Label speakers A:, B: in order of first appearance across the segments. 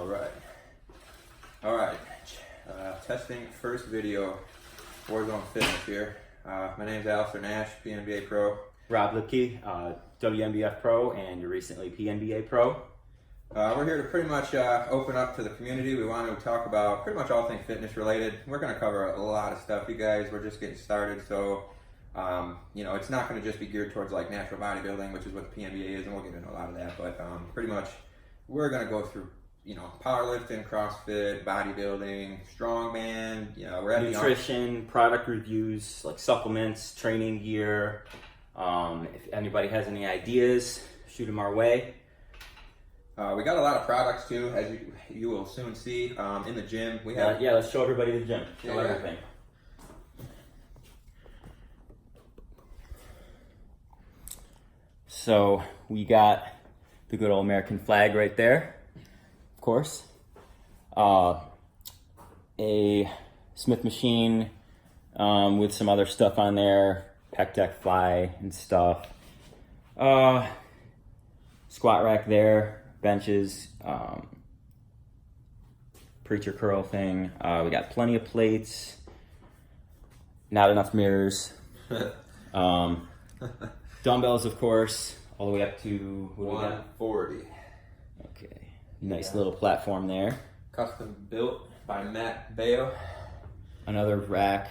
A: All right. Testing first video, Warzone Fitness here. My name is Alistair Nash, PNBA Pro.
B: Rob Lipke, WNBF Pro, and you're recently PNBA Pro.
A: We're here to pretty much open up to the community. We want to talk about pretty much all things fitness related. We're going to cover a lot of stuff, you guys. We're just getting started, so it's not going to just be geared towards like natural bodybuilding, which is what the PNBA is, and we'll get into a lot of that. But pretty much, we're going to go through powerlifting, CrossFit, bodybuilding, strongman. We're at
B: nutrition, product reviews, like supplements, training gear. If anybody has any ideas, shoot them our way.
A: We got a lot of products too, as you will soon see in the gym. We have
B: let's show everybody the gym. Show everything. So we got the good old American flag right there, of course. A Smith machine with some other stuff on there, pec deck fly and stuff. Squat rack there, benches, preacher curl thing. We got plenty of plates, not enough mirrors. Dumbbells, of course, all the way up to
A: 140.
B: Okay, nice little platform there.
A: Custom built by Matt Bayo.
B: Another rack,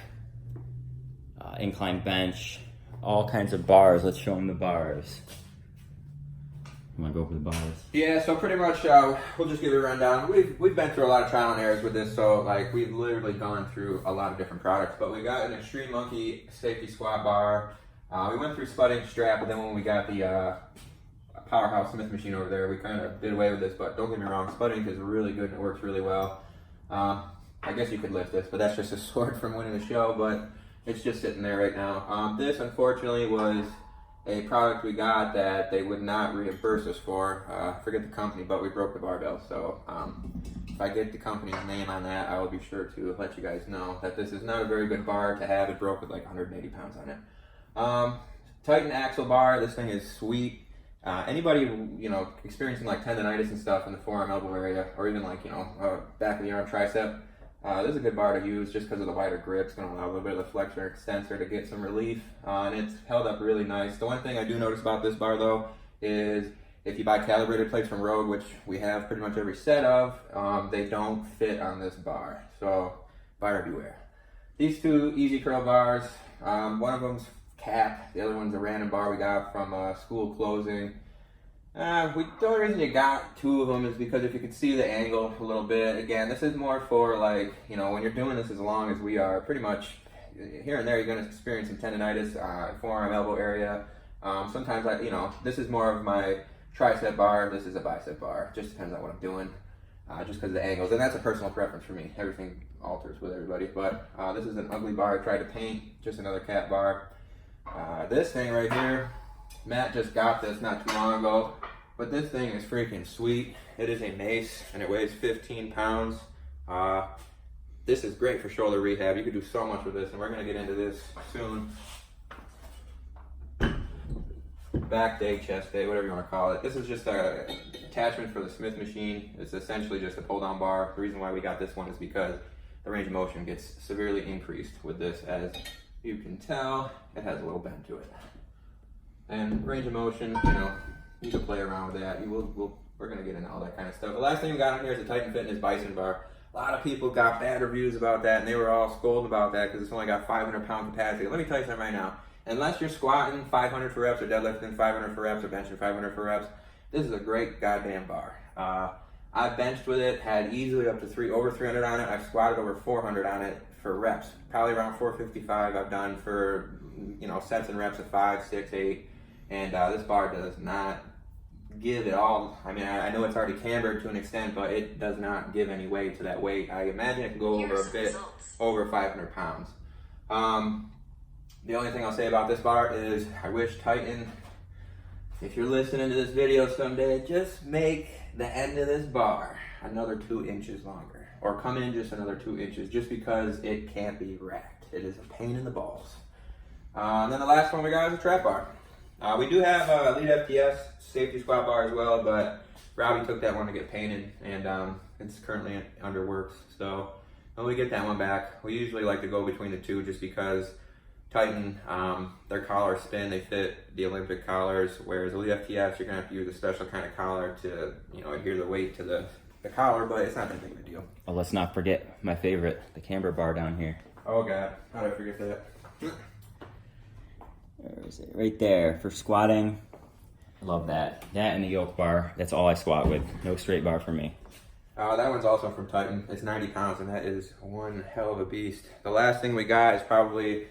B: incline bench, all kinds of bars. Let's show them the bars. You want to go over the bars? Yeah,
A: so pretty much we'll just give you a rundown. We've been through a lot of trial and errors with this, so like we've literally gone through a lot of different products. But we got an Extreme Monkey safety squat bar. We went through Spudding strap, but then when we got the Powerhouse Smith machine over there, we kind of did away with this. But don't get me wrong, Spudding is really good and it works really well. I guess you could lift this, but that's just a sword from winning the show. But it's just sitting there right now. This unfortunately was a product we got that they would not reimburse us for. Forget the company, but we broke the barbell. So if I get the company's name on that, I will be sure to let you guys know that this is not a very good bar to have. It broke with like 180 pounds on it. Titan axle bar, this thing is sweet. Anybody, experiencing like tendonitis and stuff in the forearm elbow area, or even like, back of the arm tricep, this is a good bar to use just because of the wider grip. It's going to allow a little bit of the flexor and extensor to get some relief, and it's held up really nice. The one thing I do notice about this bar though is if you buy calibrated plates from Rogue, which we have pretty much every set of, they don't fit on this bar, so buyer beware. These two easy curl bars, one of them's cap, the other one's a random bar we got from school closing. The only reason you got two of them is because if you could see the angle a little bit. Again, this is more for like, when you're doing this as long as we are, pretty much here and there you're going to experience some tendonitis, forearm, elbow area. Sometimes this is more of my tricep bar, this is a bicep bar. Just depends on what I'm doing, just because of the angles. And that's a personal preference for me. Everything alters with everybody. But this is an ugly bar I tried to paint, just another cap bar. This thing right here, Matt just got this not too long ago, but this thing is freaking sweet. It is a mace and it weighs 15 pounds. This is great for shoulder rehab. You could do so much with this, and we're going to get into this soon. Back day, chest day, whatever you want to call it. This is just an attachment for the Smith machine. It's essentially just a pull down bar. The reason why we got this one is because the range of motion gets severely increased with this. As you can tell, it has a little bend to it. And range of motion, you can play around with that. We're going to get into all that kind of stuff. The last thing we got on here is the Titan Fitness Bison bar. A lot of people got bad reviews about that, and they were all scolding about that because it's only got 500 pound capacity. Let me tell you something right now. Unless you're squatting 500 for reps or deadlifting 500 for reps or benching 500 for reps, this is a great goddamn bar. I've benched with it, had easily up to over 300 on it. I've squatted over 400 on it for reps. Probably around 455 I've done for, sets and reps of 5, 6, 8. And this bar does not give it all. I mean, I know it's already cambered to an extent, but it does not give any weight to that weight. I imagine it can go over a bit over 500 pounds. The only thing I'll say about this bar is I wish Titan, if you're listening to this video someday, just make the end of this bar another 2 inches longer, or come in just another 2 inches, just because it can't be racked. It is a pain in the balls. And then the last one we got is a trap bar. We do have a Elite FTS safety squat bar as well, but Robbie took that one to get painted, and It's currently under works. So when we get that one back, we usually like to go between the two just because Titan, their collars spin, they fit the Olympic collars, whereas Elite FTS, you're gonna have to use a special kind of collar to, you know, adhere the weight to the collar, but it's not that big of a deal.
B: Oh, let's not forget my favorite, the camber bar down here.
A: Oh God, how did I forget that?
B: Where is it? Right there for squatting. Love that. That and the yoke bar. That's all I squat with. No straight bar for me.
A: That one's also from Titan. It's 90 pounds, and that is one hell of a beast. The last thing we got is probably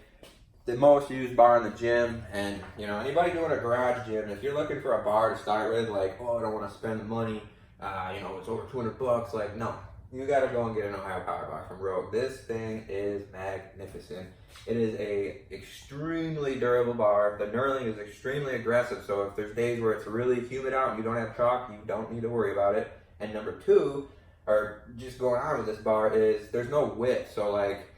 A: the most used bar in the gym, and you know, anybody doing a garage gym, if you're looking for a bar to start with, like, oh, I don't want to spend the money, you know, it's over 200 bucks. Like, no, you got to go and get an Ohio Power Bar from Rogue. This thing is magnificent. It is a extremely durable bar. The knurling is extremely aggressive, so if there's days where it's really humid out and you don't have chalk, you don't need to worry about it. And number two, or just going on with this bar, is there's no width. So like,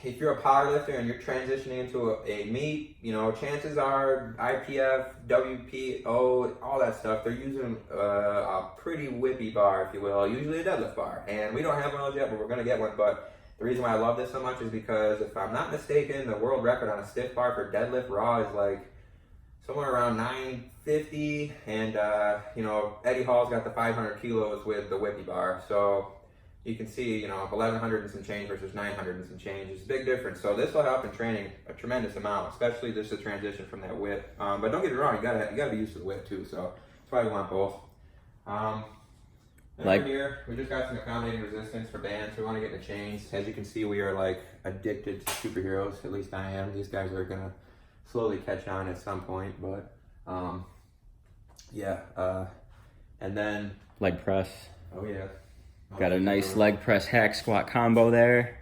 A: if you're a powerlifter and you're transitioning into a meet, you know, chances are IPF, WPO, all that stuff, they're using a pretty whippy bar, if you will, usually a deadlift bar. And we don't have one of those yet, but we're going to get one. But the reason why I love this so much is because, if I'm not mistaken, the world record on a stiff bar for deadlift raw is like somewhere around 950. And, you know, Eddie Hall's got the 500 kilos with the whippy bar. So you can see, you know, 1,100 and some change versus 900 and some change is a big difference. So this will help in training a tremendous amount, especially just the transition from that whip. But don't get me wrong, you gotta be used to the whip too. So that's why we want both. Like here, we just got some accommodating resistance for bands. We want to get into chains. As you can see, we are like addicted to superheroes. At least I am. These guys are gonna slowly catch on at some point, but yeah. And then
B: leg press.
A: Oh yeah.
B: Got a nice leg press hack squat combo there.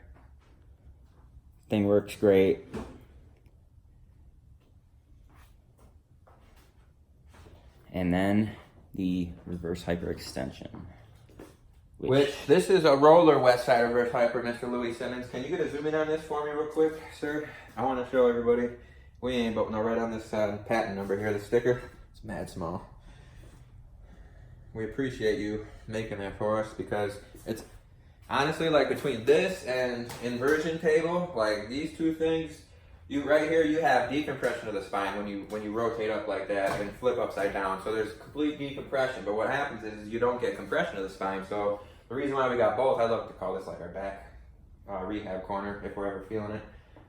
B: Thing works great. And then the reverse hyperextension.
A: Which this is a roller west side reverse hyper, Mr. Louis Simmons. Can you get a zoom in on this for me real quick, sir? I want to show everybody. We ain't, but no, right on this patent number here, the sticker. It's mad small. We appreciate you making that for us, because it's honestly, like, between this and inversion table, like these two things, you right here, you have decompression of the spine when you rotate up like that and flip upside down. So there's complete decompression, but what happens is you don't get compression of the spine. So the reason why we got both, I love to call this like our back rehab corner if we're ever feeling it.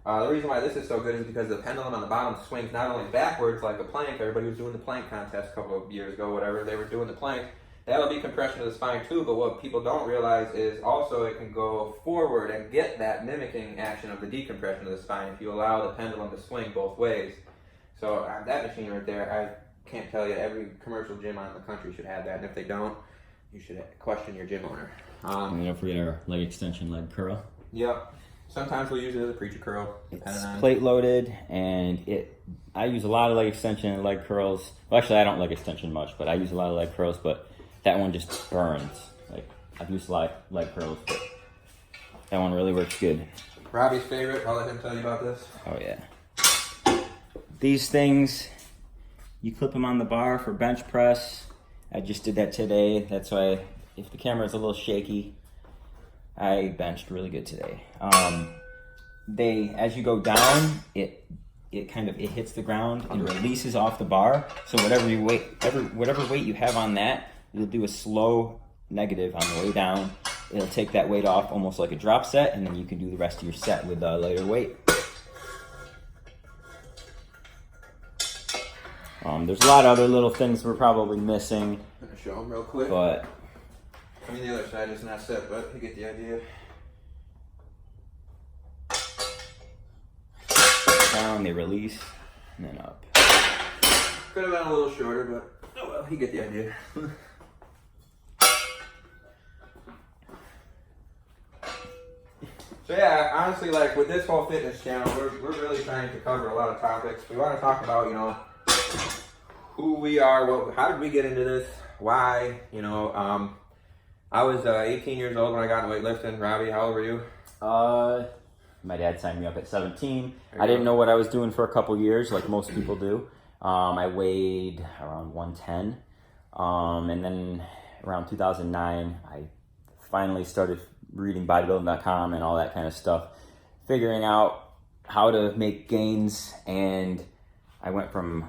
A: The reason why this is so good is because the pendulum on the bottom swings not only backwards like a plank. Everybody was doing the plank contest a couple of years ago, whatever, they were doing the plank. That'll be compression of the spine too, but what people don't realize is also it can go forward and get that mimicking action of the decompression of the spine if you allow the pendulum to swing both ways. So that machine right there, I can't tell you, every commercial gym out in the country should have that, and if they don't, you should question your gym owner.
B: And don't forget our leg extension, leg curl.
A: Yep. Sometimes we'll use it as a preacher curl.
B: It's plate loaded, and I use a lot of leg extension and leg curls. Well, actually, I don't leg extension much, but I use a lot of leg curls, but that one just burns. Like, I've used a lot of leg curls, but that one really works good.
A: Robbie's favorite, I'll let him tell you about this.
B: Oh yeah. These things, you clip them on the bar for bench press. I just did that today. That's why, if the camera is a little shaky, I benched really good today. As you go down, it hits the ground and releases off the bar. So whatever weight you have on that, you'll do a slow negative on the way down. It'll take that weight off almost like a drop set, and then you can do the rest of your set with a lighter weight. There's a lot of other little things we're probably missing.
A: I'm gonna show them real quick.
B: But
A: I mean, the other side is not set, but you get the idea.
B: Down, they release, and then up.
A: Could have been a little shorter, but oh well, you get the idea. So yeah, honestly, like with this whole fitness channel, we're really trying to cover a lot of topics. We want to talk about, you know, who we are, how did we get into this, why, you know. I was 18 years old when I got into weightlifting. Robbie, how old were you?
B: My dad signed me up at 17. I didn't know what I was doing for a couple years, like most people do. I weighed around 110. And then around 2009, I finally started reading bodybuilding.com and all that kind of stuff, figuring out how to make gains, and I went from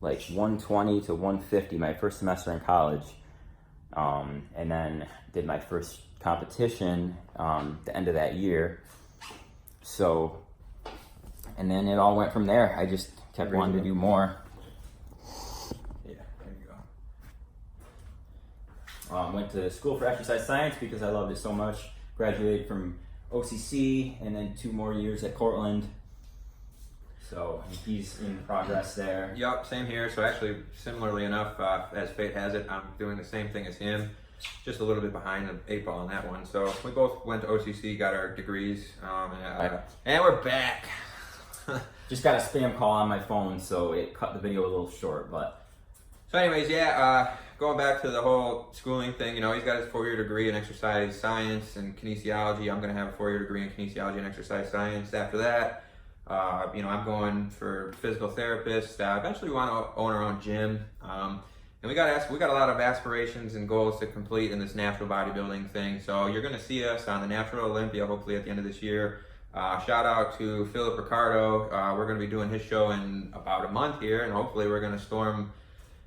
B: like 120 to 150 my first semester in college, and then did my first competition the end of that year. So, and then it all went from there. I just kept wanting to do more.
A: Yeah, there you go.
B: Went to school for exercise science because I loved it so much. Graduated from OCC and then 2 more years at Cortland. So he's in progress there.
A: Yup, same here. So actually, similarly enough, as fate has it, I'm doing the same thing as him. Just a little bit behind the 8 ball on that one. So we both went to OCC, got our degrees, and we're back.
B: Just got a spam call on my phone, so it cut the video a little short, but...
A: So anyways, going back to the whole schooling thing, he's got his 4-year degree in exercise science and kinesiology. I'm going to have a 4-year degree in kinesiology and exercise science. After that, I'm going for physical therapist. Eventually we want to own our own gym. And we got a lot of aspirations and goals to complete in this natural bodybuilding thing. So you're going to see us on the Natural Olympia, hopefully at the end of this year. Shout out to Philip Ricardo. We're going to be doing his show in about a month here, and hopefully we're going to storm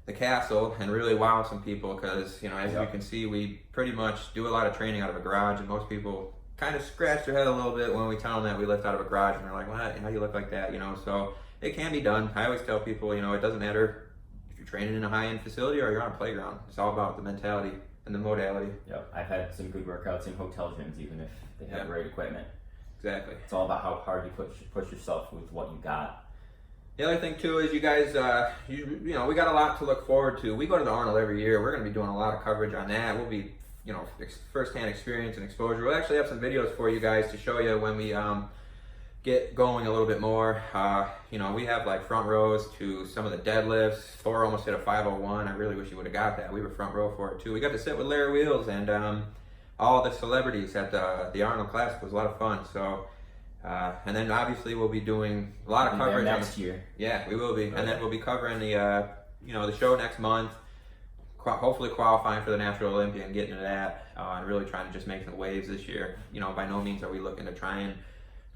A: the castle and really wow some people, because as you can see, we pretty much do a lot of training out of a garage, and most people kind of scratch their head a little bit when we tell them that we lift out of a garage, and they're like, what? How do you look like that? So it can be done. I always tell people, it doesn't matter if you're training in a high-end facility or you're on a playground. It's all about the mentality and the modality.
B: Yep, I've had some good workouts in hotel gyms, even if they have the right equipment.
A: Exactly.
B: It's all about how hard you push yourself with what you got.
A: The other thing too is you guys, we got a lot to look forward to. We go to the Arnold every year. We're going to be doing a lot of coverage on that. We'll be, first-hand experience and exposure. We'll actually have some videos for you guys to show you when we get going a little bit more. We have like front rows to some of the deadlifts. Thor almost hit a 501. I really wish he would have got that. We were front row for it too. We got to sit with Larry Wheels and all the celebrities at the Arnold Classic. It was a lot of fun. So, and then obviously we'll be doing a lot of coverage
B: next year.
A: Yeah, we will be, and then we'll be covering the the show next month. Hopefully qualifying for the Natural Olympia and getting to that, and really trying to just make some waves this year. By no means are we looking to try and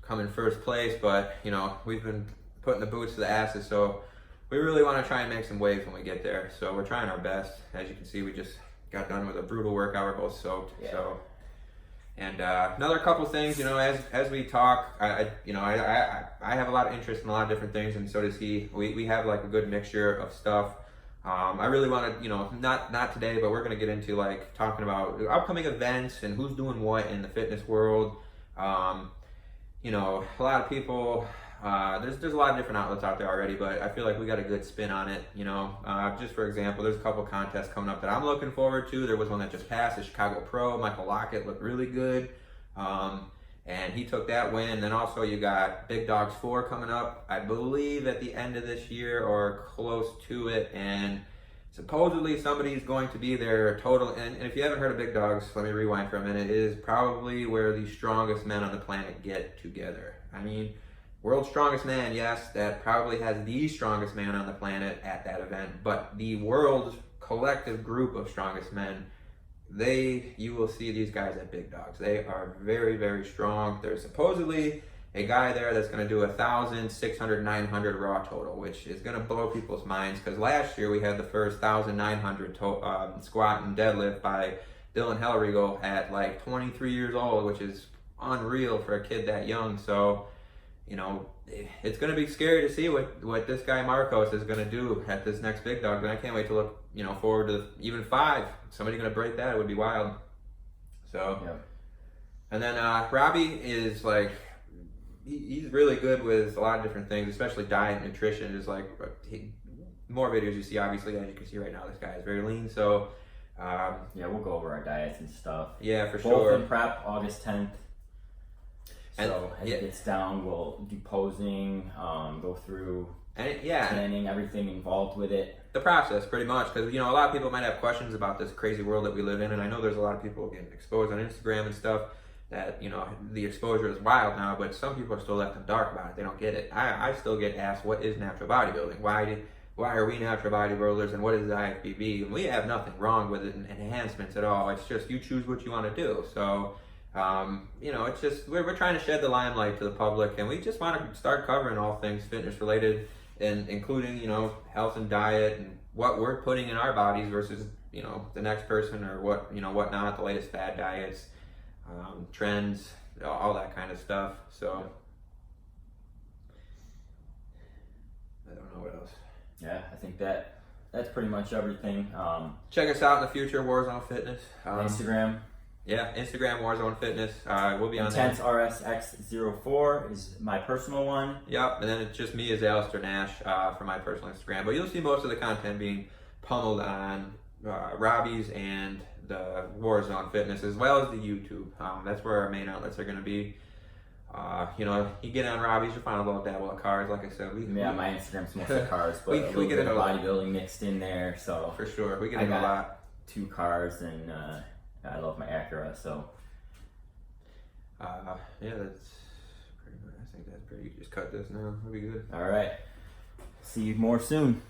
A: come in first place, but we've been putting the boots to the asses, so we really want to try and make some waves when we get there. So we're trying our best. As you can see, we just got done with a brutal workout. We're both soaked. Yeah. So, and another couple things, as we talk, I have a lot of interest in a lot of different things, and so does he. We have like a good mixture of stuff. I really want to, not today, but we're going to get into like talking about upcoming events and who's doing what in the fitness world. A lot of people, there's a lot of different outlets out there already, but I feel like we got a good spin on it. Just for example, there's a couple contests coming up that I'm looking forward to. There was one that just passed, the Chicago Pro. Michael Lockett looked really good. And he took that win. Then also you got Big Dogs 4 coming up, I believe at the end of this year or close to it. And supposedly somebody's going to be there total. And if you haven't heard of Big Dogs, let me rewind for a minute. It is probably where the strongest men on the planet get together. I mean, world's strongest man, yes, that probably has the strongest man on the planet at that event. But the world's collective group of strongest men, you will see these guys at Big Dogs. They are very, very strong. There's supposedly a guy there that's going to do 1,600, 900 raw total, which is going to blow people's minds, because last year we had the first 1,900 squat and deadlift by Dylan Hellriegel at like 23 years old, which is unreal for a kid that young. So, it's going to be scary to see what this guy Marcos is going to do at this next Big Dog. And I can't wait to look, forward to even 5. Somebody going to break that. It would be wild. So, yeah. And then Robbie is like, he's really good with a lot of different things, especially diet and nutrition. Is like more videos you see, obviously, as you can see right now, this guy is very lean. So,
B: we'll go over our diets and stuff.
A: Yeah, for sure.
B: Both in prep, August 10th. So as it gets down, we'll do posing, go through planning, everything involved with it.
A: The process, pretty much, because a lot of people might have questions about this crazy world that we live in, and I know there's a lot of people getting exposed on Instagram and stuff that the exposure is wild now, but some people are still left in the dark about it. They don't get it. I still get asked, what is natural bodybuilding? Why why are we natural bodybuilders and what is the IFBB? And we have nothing wrong with it and enhancements at all. It's just you choose what you want to do. So, you know, it's just we're trying to shed the limelight to the public, and we just want to start covering all things fitness related, and including, you know, health and diet and what we're putting in our bodies versus, you know, the next person, or what, you know, whatnot, the latest fad diets, trends, all that kind of stuff. So I don't know what else.
B: Yeah, I think that's pretty much everything.
A: Check us out in the future, Warzone Fitness.
B: Instagram.
A: Yeah, Instagram, Warzone Fitness. We'll be on
B: Intense
A: there.
B: RSX04 is my personal one.
A: Yep, and then it's just me as Alistair Nash for my personal Instagram. But you'll see most of the content being pummeled on Robbie's and the Warzone Fitness, as well as the YouTube. That's where our main outlets are going to be. You know, you get on Robbie's, you'll find a little dabble of cars. Like I said,
B: my Instagram's mostly cars, but
A: we get into
B: bodybuilding mixed in there. So
A: for sure, we get into a lot.
B: 2 cars, and I love my Acura. So
A: yeah, that's pretty much. I think that's pretty. You just cut this now. It'll be good.
B: All right. See you more soon.